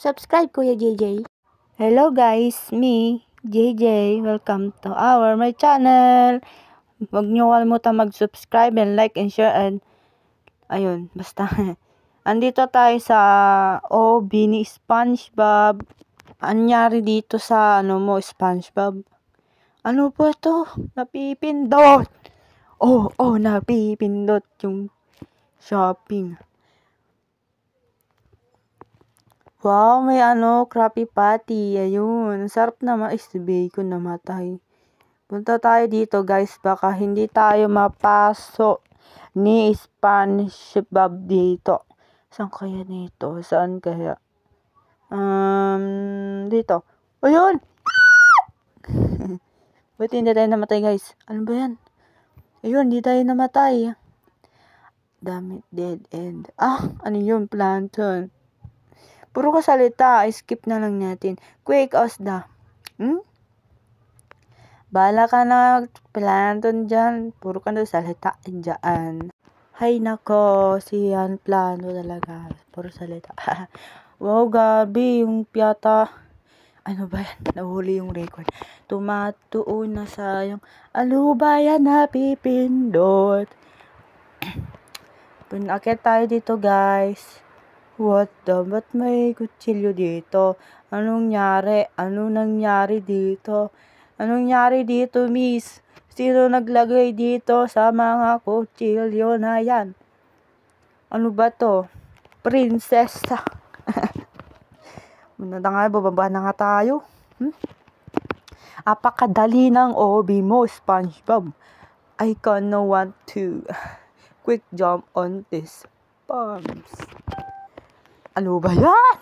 Subscribe, Kuya JJ. Hello guys, me, JJ. Welcome to my channel. Huwag niyo kalimutan mag-subscribe and like and share and ayun, basta. Andito tayo sa OB ni SpongeBob. Anyari dito sa SpongeBob? Ano ba to? Napipindot. Napipindot yung shopping. Wow, may Krabby Patty. Ayun. Sarap naman. Si bacon namatay. Punta tayo dito, guys. Baka hindi tayo mapasok ni SpongeBob dito. Saan kaya nito? Saan kaya? Dito. Ayun! Ba't hindi tayo namatay, guys? Ano ba yan? Ayun, hindi tayo namatay. Damn it, dead end. Ano yun? Plankton. Puro ka salita, skip na lang natin. Quick, Osda. Bala ka na, Plankton dyan. Puro ka na salita dyan. Hay nako, si Yan Plano talaga. Puro salita. Wow, Gabi, yung piyata. Ano ba yan? Nahuli yung record. Tumatuon na sayang. Alubayan na pipindot. Pinakit tayo dito, guys. What the? Ba't may kutsilyo dito? Anong nangyari dito? Anong nangyari dito, miss? Sino naglagay dito sa mga kutsilyo na yan? Ano ba to? Prinsesa. Bababa na nga tayo. Apakadali ng OB mo, SpongeBob. I kinda want to quick jump on this bombs. Ano ba yan?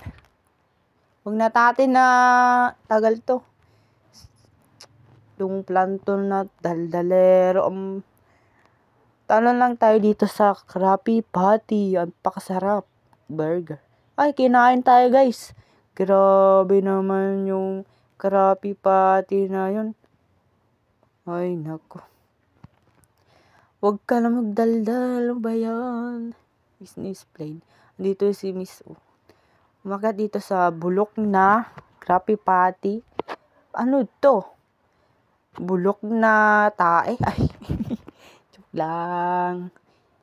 Huwag na natin na tagal to. Yung plankton na daldalero. Talon lang tayo dito sa Krabby Patty. Ang pakasarap. Burger. Ay, kinain tayo, guys. Grabe naman yung Krabby Patty na yun. Ay, nako. Huwag ka na magdaldal. Ano ba yan? Business plane. Dito si Miss O. Umakyat dito sa bulok na Krabby Patty. Ano to? Bulok na tae. Ay, joke lang.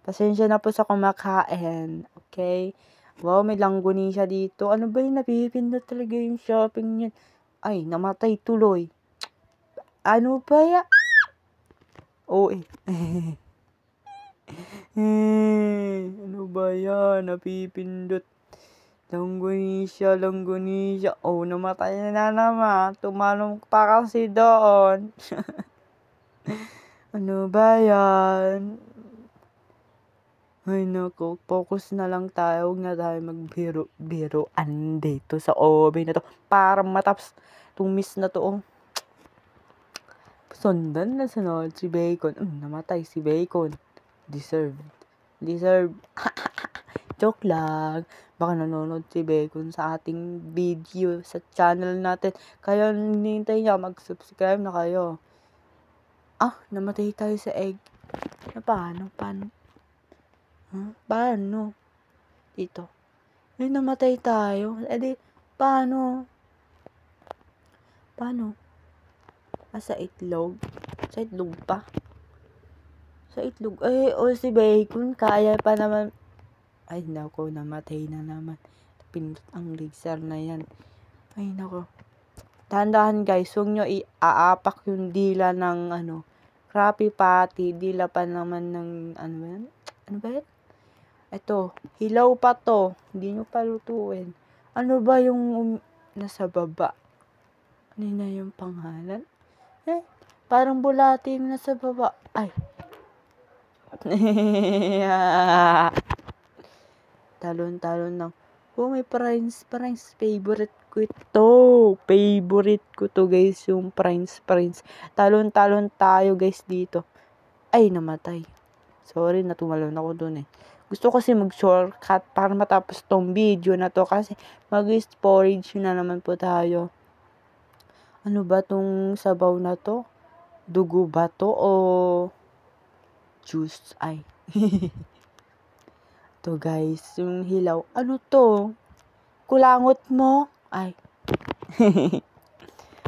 Pasensya na po sa kumakain. Okay? Wow, may langgonisa dito. Ano ba yung napipindot talaga yung shopping niyan? Ay, namatay tuloy. Ano ba ya? Ano ba yan? Napipindot. Langgonisa. Namatay na naman. Tumalong pa kasi doon. Ano ba yan? Ay nako, focus na lang tayo. Huwag na tayo magbiro-biroan dito sa OB na to. Para matapos itong miss na to. Sundan na sunod si Bacon. Namatay si Bacon. Deserve. Joke lang. Baka nanonood si Bacon sa ating video sa channel natin. Kaya hinihintay niya, mag-subscribe na kayo. Namatay tayo sa egg. Paano? Paano? Dito. Ay, namatay tayo. Paano? Sa itlog? Sa itlog pa? Sa itlog. Si Bacon, kaya pa naman. Ay, nako, namatay na naman. Pinot ang laser na yan. Ay, nako. Dahan-dahan, guys. Huwag nyo iaapak yung dila ng, Krabby Patty. Dila pa naman ng, yan? Ano ba yan? Ito, hilaw pa to. Hindi nyo pa lutuin. Ano ba yung nasa baba? Ano na yung pangalan? Parang bulati yung nasa baba. Ay. Talon lang. May price. Favorite ko ito. Favorite ko to, guys. Yung price. Talon tayo, guys, dito. Ay, namatay. Sorry, natumalon ako dun eh. Gusto kasi mag-shortcut para matapos tong video na to kasi mag-storage na naman po tayo. Ano ba tong sabaw na to? Dugo ba to o juice? Ay. To, guys, yung hilaw. Ano to? kulangot mo. Ay.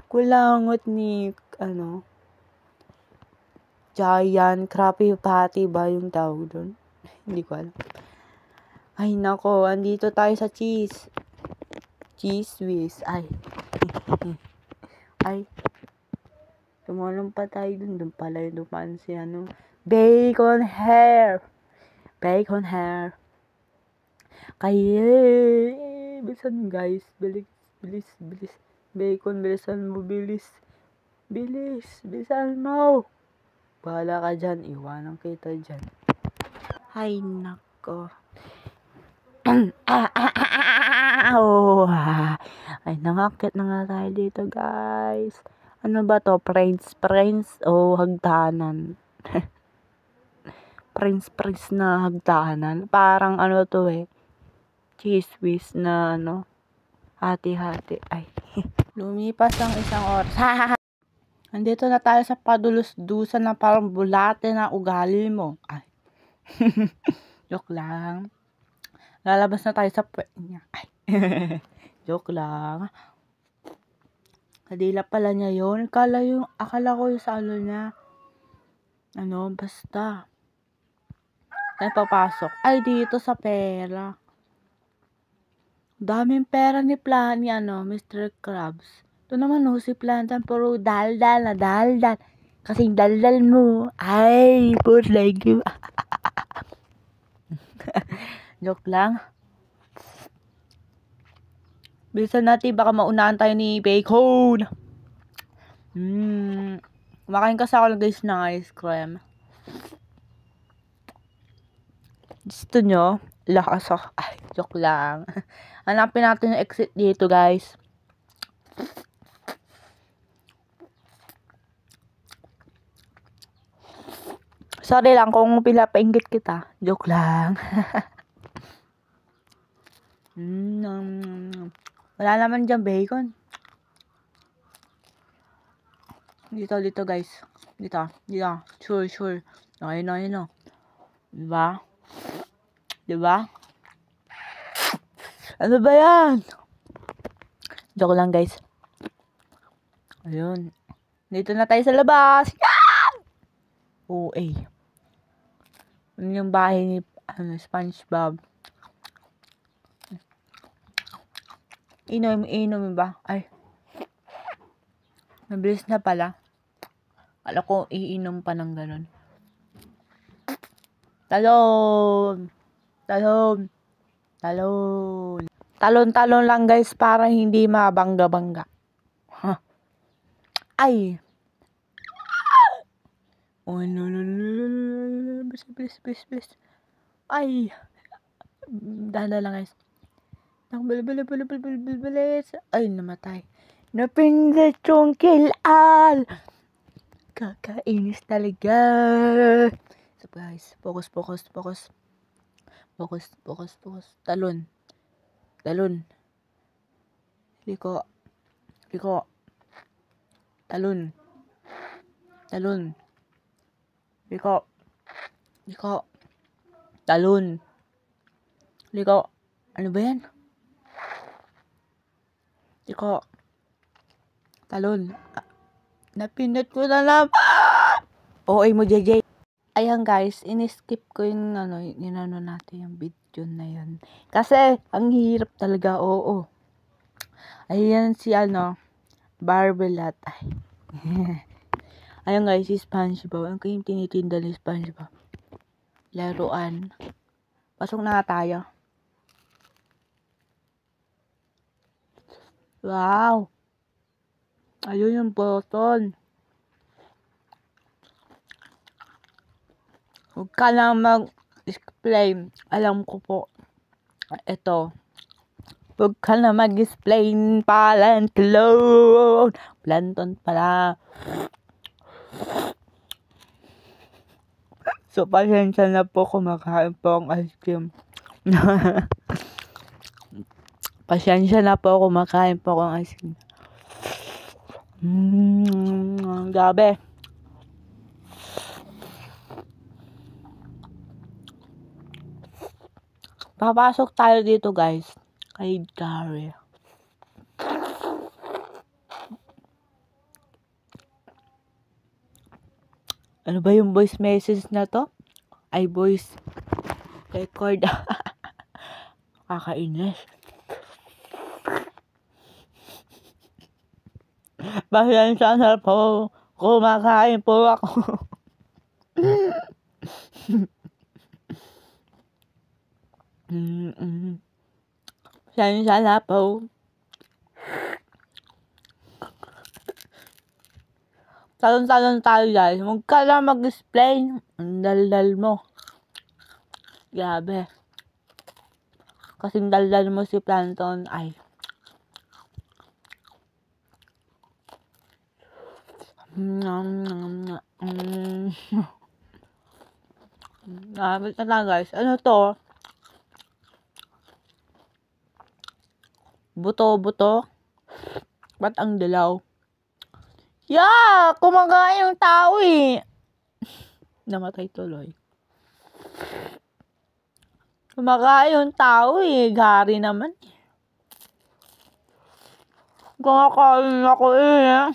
Kulangot ni, Giant Krabby Patty ba yung tawag doon? Hindi ko alam. Ay, nako. Andito tayo sa cheese. Cheese whiz. Ay. Ay. Tumalong pa tayo dun. Doon pala yung dumaan si bacon hair. Bacon hair. Kaya. Bilisan guys. Bilis. Bacon, bilisan mo. Bilis. Bilisan mo. Bahala ka dyan. Iwanan kita dyan. Ay, nako. Ay, nangakit na nga tayo dito, guys. Ano ba to? Prince o hagdanan? Prince na hagdanan. Parang to cheese whiz na hati-hati. Ay. Lumipas ang isang oras. Andito na tayo sa padulus-dusan na parang bulate na ugali mo. Ay. Joke lang. Lalabas na tayo sa puwet niya. Ay. Joke lang. Kadila pala niya yun. Akala ko yung sa niya. Basta. Ay, papasok. Ay, dito sa pera. Daming pera ni Mr. Krabs. Ito naman si Plantan, puro daldal. Kasing daldal mo. Ay, poor like you. Joke lang. Bilisan natin, baka maunahan tayo ni Bacon. Kumakain kasi ako guys ng ice cream. Gusto nyo? Lakas ako. Ay, joke lang. Hanapin natin yung exit dito guys. Sorry lang kung pinapainggit kita. Joke lang. Wala naman dyan bacon. Dito guys. Dito. Sure. Ayun. Diba? Ano ba yan? Joke lang guys. Ayun. Dito na tayo sa labas. OA. Ano yung bahay ni SpongeBob? Inom ba? Ay. Mabilis na pala. Alam ko iinom pa ng ganun. Talon lang guys para hindi mabangga-bangga. Ay. Oh no. Please. Ay. Dahan lang guys. Bilis. Ay, namatay. Napindot yung kilal. Kakainis talaga. So guys, focus. Talon. Liko. Talon. Liko. Talon. Liko. Ano ba yan? Liko. Talon. Napindot ko na lang. OA mo, JJ. Ayan guys, in-skip ko yung natin yung video na yun. Kasi, ang hirap talaga, oo. Ayan si Barbelat. Ayan guys, si SpongeBob. Ang kayong tinitinda ni SpongeBob. Laruan. Pasok na tayo. Wow! Ayun yung button. Huwag ka lang mag-explain. Alam ko po. Ito. Huwag ka na mag-explain. Planton. Planton pala. So, pasensya na po kumakain po ang ice cream. Gabi. Papasok tayo dito guys. Kay Gary. Ano ba yung voice message na to? Ay, voice record. Kakainis. Pasensya na po. Kumakain po ako. Pasensya na po. Talon-talon tayo guys. Huwag ka lang mag-explain. Ang daldal mo. Grabe. Kasing daldal mo si Planton ay. Grabe na lang guys. Ano to? Buto-buto? Ba't ang dilaw? Yeah! Kumakain yung tao eh. Namatay tuloy. Kumakain yung tao eh. Gari naman. Kumakain ako eh.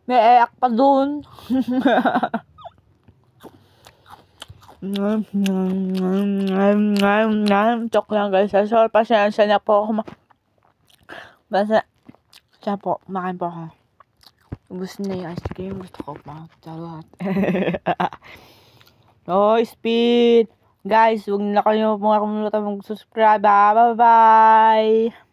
May eyak pa dun. Joke lang guys. So, pasensya na po ako. Basta, siya po, makain po ako. Ubus na yung ice cream. Gusto ko pa. Charot. Oh, speed. Guys, huwag na kayo mag-subscribe. Bye-bye.